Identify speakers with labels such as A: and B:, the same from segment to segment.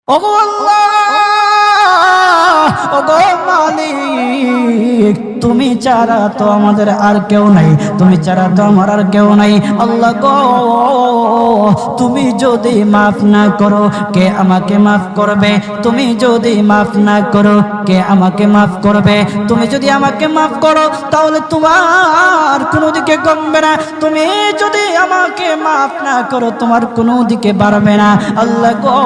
A: ওগো আল্লাহ, ওগো মালিক, তুমি ছাড়া তো আমাদের আর কেউ নাই, তুমি ছাড়া তো আমার আর কেউ নাই। আল্লাহ গো, তুমি যদি মাফ না করো কে আমাকে মাফ করবে? তুমি যদি মাফ না করো কে আমাকে মাফ করবে? তুমি যদি আমাকে মাফ করো তাহলে তোমার কোনো দিকে কমবে না, তুমি যদি আমাকে মাফ না করো তোমার কোনো দিকে বাড়বে না। আল্লাহ গো,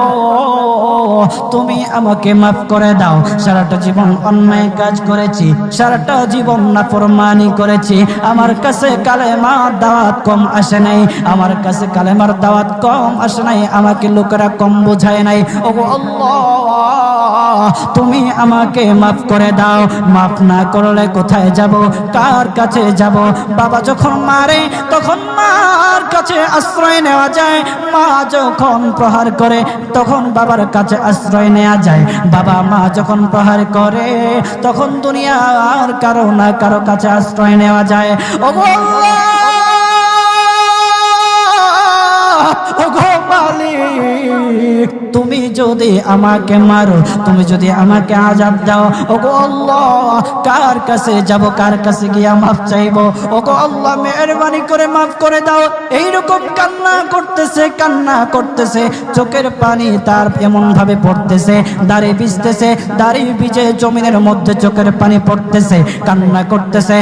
A: তুমি আমাকে মাফ করে দাও। সারাটা জীবন অন্যায় কাজ করেছি, সারাটা জীবন নাফরমানি করেছি, আমার কাছে কালেমার দাওয়াত কম আসে নাই, আমার কাছে কালেমার দাওয়াত কম আসে নাই, আমাকে লোকেরা কম বোঝায় নাই। ওগো আল্লাহ, তুমি আমাকে মাফ করে দাও। মাফ না করলে কোথায় যাব, কার কাছে যাব? বাবা যখন মারে তখন মার কাছে আশ্রয় নেওয়া যায়, মা যখন প্রহার করে তখন বাবার কাছে আশ্রয় নেওয়া যায়, বাবা মা যখন প্রহার করে তখন দুনিয়ার কারো না কারো কাছে আশ্রয় নেওয়া যায়। ওগো আল্লাহ, ওগো মালিক, তুমি যদি আমাকে মারো, তুমি যদি আমাকে আযাব দাও, ওগো আল্লাহ, কার কাছে যাব, কার কাছে গিয়া মাফ চাইবো? ওগো আল্লাহ, মেহেরবানি করে মাফ করে দাও। এইরকম কান্না করতেছে, কান্না করতেছে, চোখের পানি তার এমন ভাবে পড়তেছে, দাড়ি ভিজতেছে, দাড়ি ভিজে জমিনের মধ্যে চোখের পানি পড়তেছে, কান্না করতেছে।